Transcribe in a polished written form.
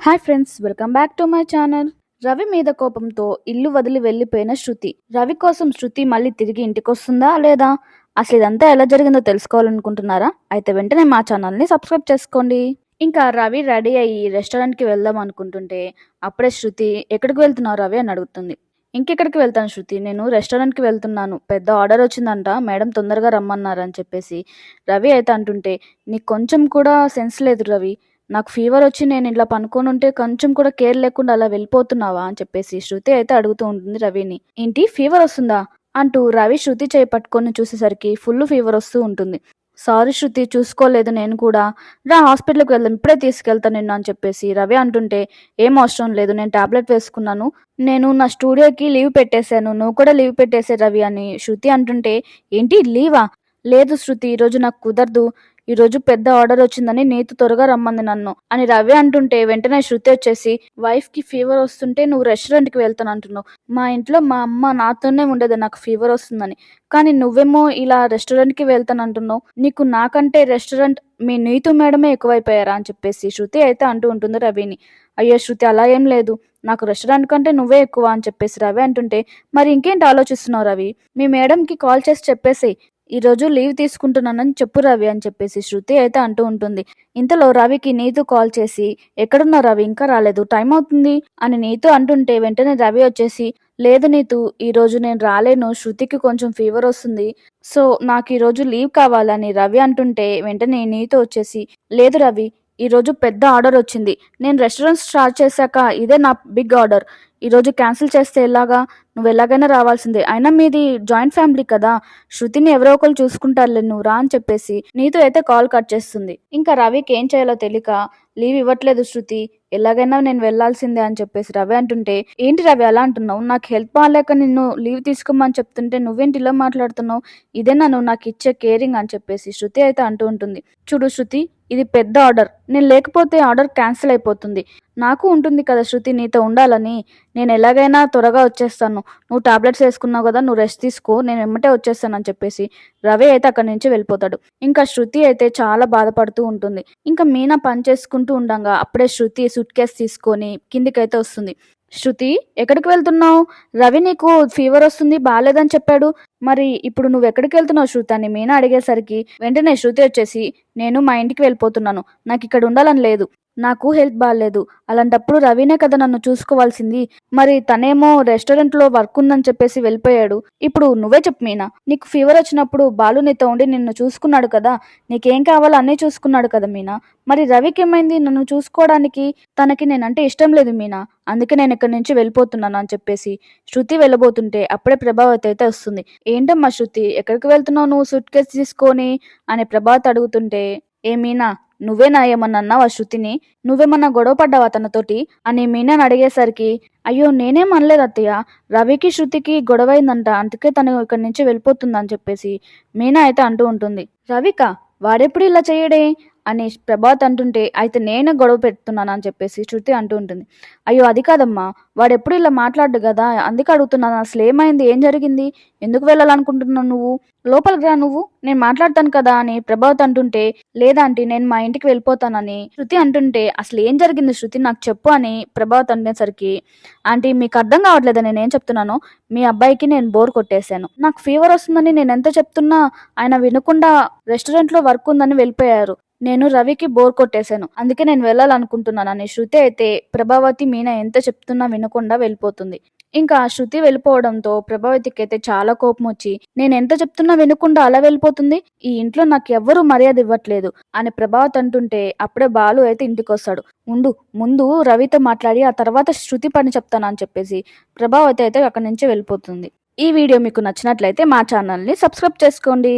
Hi friends, welcome back to my channel. Ravi మీద కోపంతో ఇల్లు వదిలి వెళ్లిపోయిన శృతి. రవి కోసం శృతి మళ్ళీ తిరిగి ఇంటికొస్తుందా లేదా? అసలు ఇదంతా ఎలా జరిగిందో తెలుసుకోవాలనుకుంటున్నారా? అయితే వెంటనే మా ఛానల్ని సబ్స్క్రైబ్ చేసుకోండి. ఇంకా రవి రెడీ అయ్యి రెస్టారెంట్కి వెళ్దాం అనుకుంటుంటే అప్పుడే శృతి, ఎక్కడికి వెళ్తున్నావు రవి అని అడుగుతుంది. ఇంకెక్కడికి వెళ్తాను శృతి, నేను రెస్టారెంట్కి వెళ్తున్నాను, పెద్ద ఆర్డర్ వచ్చిందంట, మేడం తొందరగా రమ్మన్నారు అని చెప్పేసి రవి అయితే అంటుంటే, నీకు కొంచెం కూడా సెన్స్ లేదు రవి, నాకు ఫీవర్ వచ్చి నేను ఇలా పనుకొని ఉంటే కొంచెం కూడా కేర్ లేకుండా అలా వెళ్ళిపోతున్నావా అని చెప్పేసి శృతి అయితే అడుగుతూ ఉంటుంది రవిని. ఏంటి ఫీవర్ వస్తుందా అంటూ రవి శృతి చేయి పట్టుకొని చూసేసరికి ఫుల్ ఫీవర్ వస్తూ ఉంటుంది. సారీ శృతి, చూసుకోలేదు నేను కూడా, రా హాస్పిటల్కి వెళ్దాం, ఇప్పుడే తీసుకెళ్తాను నిన్ను అని చెప్పేసి రవి అంటుంటే, ఏం అవసరం లేదు, నేను టాబ్లెట్ వేసుకున్నాను, నేను నా స్టూడియోకి లీవ్ పెట్టేశాను, నువ్వు కూడా లీవ్ పెట్టేసే రవి అని శృతి అంటుంటే, ఏంటి లీవా? లేదు శృతి, ఈరోజు నాకు కుదరదు, ఈరోజు పెద్ద ఆర్డర్ వచ్చిందని నీతో త్వరగా రమ్మంది నన్ను అని రవి అంటుంటే వెంటనే శృతి వచ్చేసి, వైఫ్ కి ఫీవర్ వస్తుంటే నువ్వు రెస్టారెంట్కి వెళ్తాను అంటున్నావు, మా ఇంట్లో మా అమ్మ నాతోనే ఉండేది నాకు ఫీవర్ వస్తుందని, కానీ నువ్వేమో ఇలా రెస్టారెంట్కి వెళ్తాను అంటున్నావు, నీకు నాకంటే రెస్టారెంట్ మీ నీతు మేడమే ఎక్కువైపోయారా అని చెప్పేసి శృతి అయితే అంటూ ఉంటుంది రవిని. అయ్యో శృతి, అలా ఏం లేదు, నాకు రెస్టారెంట్ కంటే నువ్వే ఎక్కువ అని చెప్పేసి రవి అంటుంటే, మరి ఇంకేంటి ఆలోచిస్తున్నావు రవి, మీ మేడంకి కాల్ చేసి చెప్పేసి ఈరోజు లీవ్ తీసుకుంటున్నానని చెప్పు రవి అని చెప్పేసి శృతి అయితే అంటూ ఉంటుంది. ఇంతలో రవికి నీతు కాల్ చేసి, ఎక్కడున్నా రవి, ఇంకా రాలేదు, టైం అవుతుంది అని నీతు అంటుంటే వెంటనే రవి వచ్చేసి, లేదు నీతు, ఈరోజు నేను రాలేను, శృతికి కొంచెం ఫీవర్ వస్తుంది, సో నాకు ఈరోజు లీవ్ కావాలని రవి అంటుంటే వెంటనే నీతు వచ్చేసి, లేదు రవి, ఈరోజు పెద్ద ఆర్డర్ వచ్చింది, నేను రెస్టారెంట్ స్టార్ట్ చేశాక ఇదే నా బిగ్ ఆర్డర్, ఈరోజు క్యాన్సిల్ చేస్తే ఎలాగా, నువ్వు ఎలాగైనా రావాల్సిందే, అయినా మీది జాయింట్ ఫ్యామిలీ కదా, శృతిని ఎవరో ఒకరు చూసుకుంటారులే, నువ్వు రా అని చెప్పేసి నీతో అయితే కాల్ కట్ చేస్తుంది. ఇంకా రవికి ఏం చేయాలో తెలియక, లీవ్ ఇవ్వట్లేదు శృతి, ఎలాగైనా నేను వెళ్లాల్సిందే అని చెప్పేసి రవి అంటుంటే, ఏంటి రవి అలా అంటున్నావు, నాకు హెల్త్ బాగాలేక నిన్ను లీవ్ తీసుకోమని చెప్తుంటే నువ్వేంటి ఇలా మాట్లాడుతున్నావు, ఇదేనా నువ్వు నాకు ఇచ్చే కేరింగ్ అని చెప్పేసి శృతి అయితే అంటూ ఉంటుంది. చూడు శృతి, ఇది పెద్ద ఆర్డర్, నేను లేకపోతే ఆర్డర్ క్యాన్సిల్ అయిపోతుంది, నాకు ఉంటుంది కదా శృతి నీతో ఉండాలని, నేను ఎలాగైనా త్వరగా వచ్చేస్తాను, నువ్వు టాబ్లెట్స్ వేసుకున్నావు కదా, నువ్వు రెస్ట్ తీసుకో, నేను ఎమ్మటే వచ్చేస్తాను అని చెప్పేసి రవి అయితే అక్కడి నుంచి వెళ్ళిపోతాడు. ఇంకా శృతి అయితే చాలా బాధపడుతూ ఉంటుంది. ఇంకా మీనా పని చేసుకుంటూ ఉండగా అప్పుడే శృతి సూట్ కేస్ తీసుకొని కిందికైతే వస్తుంది. శృతి, ఎక్కడికి వెళ్తున్నావు, రవి నీకు ఫీవర్ వస్తుంది బాగాలేదని చెప్పాడు, మరి ఇప్పుడు నువ్వు ఎక్కడికి వెళ్తున్నావు శృతి అని మీనా అడిగేసరికి వెంటనే శృతి వచ్చేసి, నేను మా ఇంటికి వెళ్ళిపోతున్నాను, నాకు ఇక్కడ ఉండాలని లేదు, నాకు హెల్త్ బాగాలేదు, అలాంటప్పుడు రవినే కదా నన్ను చూసుకోవాల్సింది, మరి తనేమో రెస్టారెంట్లో వర్క్ ఉందని చెప్పేసి వెళ్ళిపోయాడు, ఇప్పుడు నువ్వే చెప్పు మీనా, నీకు ఫీవర్ వచ్చినప్పుడు బాలు నీతో ఉండి నిన్ను చూసుకున్నాడు కదా, నీకేం కావాలో అన్నీ చూసుకున్నాడు కదా మీనా, మరి రవికి ఏమైంది నన్ను చూసుకోవడానికి, తనకి నేనంటే ఇష్టం లేదు మీనా, అందుకే నేను ఇక్కడి నుంచి వెళ్ళిపోతున్నాను అని చెప్పేసి శృతి వెళ్ళబోతుంటే అప్పుడే ప్రభావతి అయితే వస్తుంది. ఏంటమ్మా శృతి, ఎక్కడికి వెళ్తున్నావు నువ్వు సూట్ కేసు తీసుకొని అని ప్రభావతి అడుగుతుంటే, ఏ మీనా, నువ్వేనా ఏమన్నా అన్నావా శృతిని, నువ్వేమన్నా గొడవ పడ్డావా తనతోటి అని మీనాని అడిగేసరికి, అయ్యో నేనేం అనలేదు అత్తయ్య, రవికి శృతికి గొడవ అయిందంట, అందుకే తను ఇక్కడి నుంచి వెళ్ళిపోతుందని చెప్పేసి మీనా అయితే అంటూ ఉంటుంది. రవిక, వాడెప్పుడు ఇలా చేయడే అని ప్రభాత్ అంటుంటే, అయితే నేనే గొడవ పెడుతున్నాను అని చెప్పేసి శృతి అంటూ ఉంటుంది. అయ్యో అది కాదమ్మా, వాడెప్పుడు ఇలా మాట్లాడు కదా, అందుకే అడుగుతున్నాను, అసలు ఏమైంది, ఏం జరిగింది, ఎందుకు వెళ్ళాలనుకుంటున్నావు నువ్వు, లోపలికి రా నువ్వు, నేను మాట్లాడతాను కదా అని ప్రభాత్ అంటుంటే, లేదాంటీ నేను మా ఇంటికి వెళ్ళిపోతానని శృతి అంటుంటే, అసలు ఏం జరిగింది శృతి నాకు చెప్పు అని ప్రభాత్ అనేసరికి, ఆంటీ మీకు అర్థం కావట్లేదా నేనేం చెప్తున్నానో, మీ అబ్బాయికి నేను బోర్ కొట్టేశాను, నాకు ఫీవర్ వస్తుందని నేను ఎంత చెప్తున్నా ఆయన వినకుండా రెస్టారెంట్లో వర్క్ ఉందని వెళ్ళిపోయారు, నేను రవికి బోర్ కొట్టేశాను, అందుకే నేను వెళ్ళాలనుకుంటున్నాను అని శృతి అయితే ప్రభావతి మీనా ఎంత చెప్తున్నా వినకుండా వెళ్ళిపోతుంది. ఇంకా శృతి వెళ్ళిపోవడంతో ప్రభావతికి అయితే చాలా కోపం వచ్చి, నేను ఎంత చెప్తున్నా వినకుండా అలా వెళ్ళిపోతుంది, ఈ ఇంట్లో నాకు ఎవ్వరూ మర్యాద ఇవ్వట్లేదు అని ప్రభావతి అంటుంటే అప్పుడే బాలు అయితే ఇంటికి వస్తాడు. ముందు రవితో మాట్లాడి ఆ తర్వాత శృతి పని చెప్తాను అని చెప్పేసి ప్రభావతి అయితే అక్కడి నుంచి వెళ్ళిపోతుంది. ఈ వీడియో మీకు నచ్చినట్లయితే మా ఛానల్ని సబ్స్క్రైబ్ చేసుకోండి.